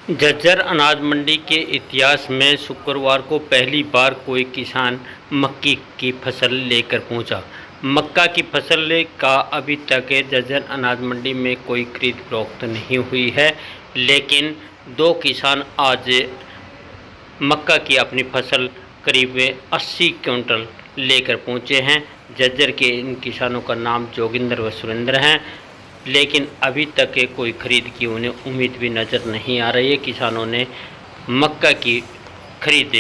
झज्जर अनाज मंडी के इतिहास में शुक्रवार को पहली बार कोई किसान मक्की की फसल लेकर पहुंचा। मक्का की फसल का अभी तक झज्जर अनाज मंडी में कोई खरीद फरोख्त नहीं हुई है, लेकिन दो किसान आज मक्का की अपनी फसल करीब 80 क्विंटल लेकर पहुंचे हैं। झज्जर के इन किसानों का नाम जोगिंदर व सुरेंद्र हैं, लेकिन अभी तक कोई खरीद की उन्हें उम्मीद भी नज़र नहीं आ रही है। किसानों ने मक्का की खरीद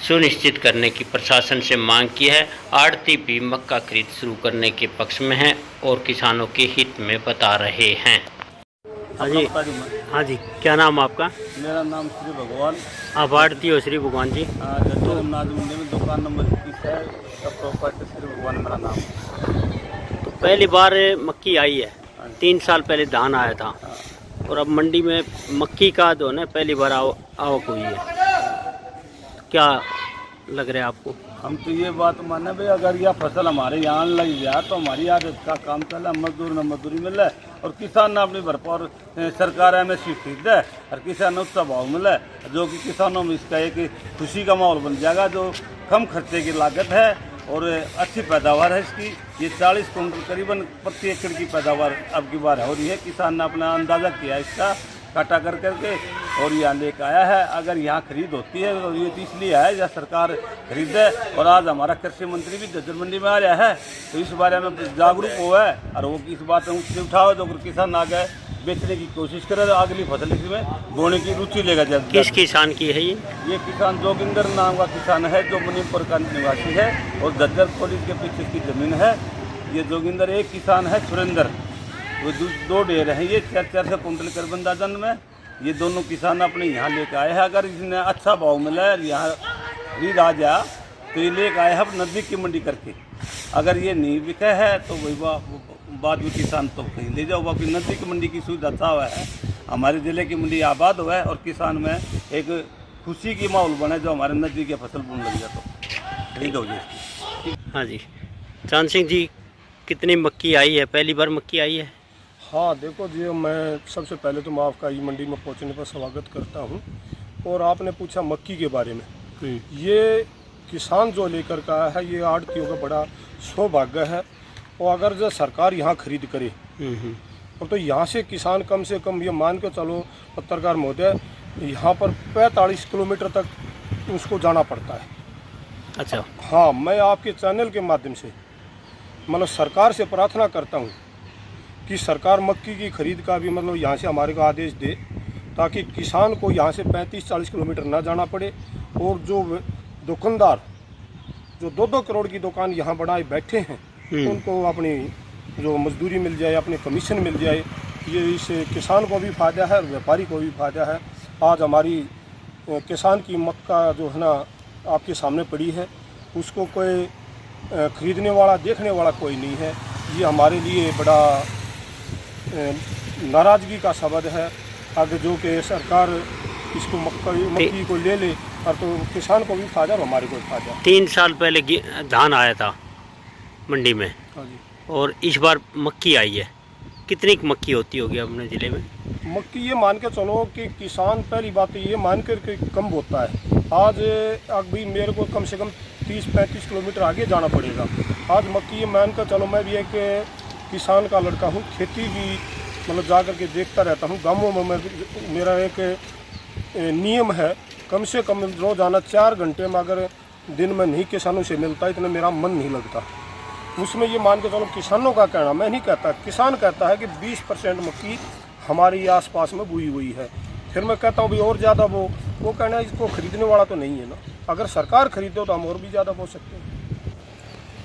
सुनिश्चित करने की प्रशासन से मांग की है। आड़ती भी मक्का खरीद शुरू करने के पक्ष में हैं और किसानों के हित में बता रहे हैं। हाँ जी, क्या नाम आपका? मेरा नाम श्री भगवान। आप आड़ती हो श्री भगवान जी? तो अनाज मंडी में दुकान नंबर 21 है, प्रॉपर्टी श्री भगवान मेरा नाम। तो पहली बार मक्की आई है, 3 साल पहले धान आया था और अब मंडी में मक्की का जो है पहली बार आवक हुई है। क्या लग रहा है आपको? हम तो ये बात माने भाई, अगर यह फसल हमारे यहाँ लग जाए तो हमारी आदत का काम चला, मजदूर न मजदूरी मिले और किसान ने अपनी भरपूर सरकार MSP खरीद है और किसान ने उसका भाव मिले, जो कि किसानों में इसका एक खुशी का माहौल बन जाएगा। जो कम खर्चे की लागत है और अच्छी पैदावार है इसकी। ये 40 कुंटल करीबन प्रति एकड़ की पैदावार अब की बार हो रही है। किसान ने अपना अंदाज़ा किया इसका काटा कर करके और यहाँ लेकर आया है। अगर यहाँ खरीद होती है तो ये तो इसलिए है या सरकार खरीद है। और आज हमारा कृषि मंत्री भी झज्जर मंडी में आ रहा है, तो इस बारे में जागरूक हुआ है और वो इस बात में उठाओ जो किसान आगे बेचने की कोशिश करे तो अगली फसल इसमें बोने की रुचि लेगा। जब किस किसान की है ये किसान जोगिंदर नाम का किसान है, जो मणिपुर का निवासी है और झज्जर पुलिस के पीछे की जमीन है। ये जोगिंदर एक किसान है सुरेंद्र, वो दो ढेर हैं, ये 4 से कुंटल करीबन दाजन में। ये दोनों किसान अपने यहाँ लेकर आए हैं। अगर इसने अच्छा भाव मिला है यहाँ खरीद आ जाए तो ये लेकर आए हैं नज़दीक की मंडी करके। अगर ये नहीं बिका है तो वही बाद में किसान तो कहीं ले जाओ। अपनी नज़दीक मंडी की सुविधा अच्छा हुआ है, हमारे ज़िले की मंडी आबाद हुआ है और किसान में एक खुशी की माहौल बने जो हमारे नज़दीक की फसल बुन लग जाए तो खरीद हो जाए। हाँ जी, चांद सिंह जी, कितनी मक्की आई है? पहली बार मक्की आई है? हाँ देखो जी, मैं सबसे पहले तो मैं आपका ये मंडी में पहुंचने पर स्वागत करता हूं। और आपने पूछा मक्की के बारे में, ये किसान जो लेकर का है ये आड़तियों का बड़ा सौभाग्य है। और अगर जो सरकार यहाँ खरीद करे और तो यहाँ से किसान कम से कम ये मान के चलो पत्रकार महोदय, यहाँ पर 45 किलोमीटर तक उसको जाना पड़ता है। अच्छा। हाँ, मैं आपके चैनल के माध्यम से मतलब सरकार से प्रार्थना करता हूँ कि सरकार मक्की की खरीद का भी मतलब यहाँ से हमारे को आदेश दे, ताकि किसान को यहाँ से 35-40 किलोमीटर ना जाना पड़े। और जो दुकानदार जो 2-2 करोड़ की दुकान यहाँ बनाए बैठे हैं, उनको अपनी जो मजदूरी मिल जाए, अपने कमीशन मिल जाए। ये इससे किसान को भी फायदा है और व्यापारी को भी फायदा है। आज हमारी किसान की मक्का जो है ना आपके सामने पड़ी है, उसको कोई खरीदने वाला देखने वाला कोई नहीं है। ये हमारे लिए बड़ा नाराज़गी का सबब है। आगे जो कि सरकार इसको मक्की को ले ले और तो किसान को भी फायदा और हमारे को भी फायदा। 3 साल पहले धान आया था मंडी में। हाँ जी। और इस बार मक्की आई है। कितनी मक्की होती होगी अपने ज़िले में? मक्की ये मान के चलो कि किसान पहली बात तो ये मान कर के कम होता है। आज अभी मेरे को कम से कम 30-35 किलोमीटर आगे जाना पड़ेगा। आज मक्की ये मान कर चलो, मैं भी एक किसान का लड़का हूँ, खेती भी मतलब जा कर के देखता रहता हूँ। गाँवों में मेरा एक नियम है, कम से कम रोज़ाना 4 घंटे में अगर दिन में नहीं किसानों से मिलता इतना मेरा मन नहीं लगता। उसमें ये मान के चलो किसानों का कहना, मैं नहीं कहता, किसान कहता है कि 20% मक्की हमारे आसपास में बोई हुई है। फिर मैं कहता हूँ भाई और ज़्यादा वो कहना है इसको खरीदने वाला तो नहीं है ना। अगर सरकार खरीदे तो हम और भी ज़्यादा बो सकते हैं।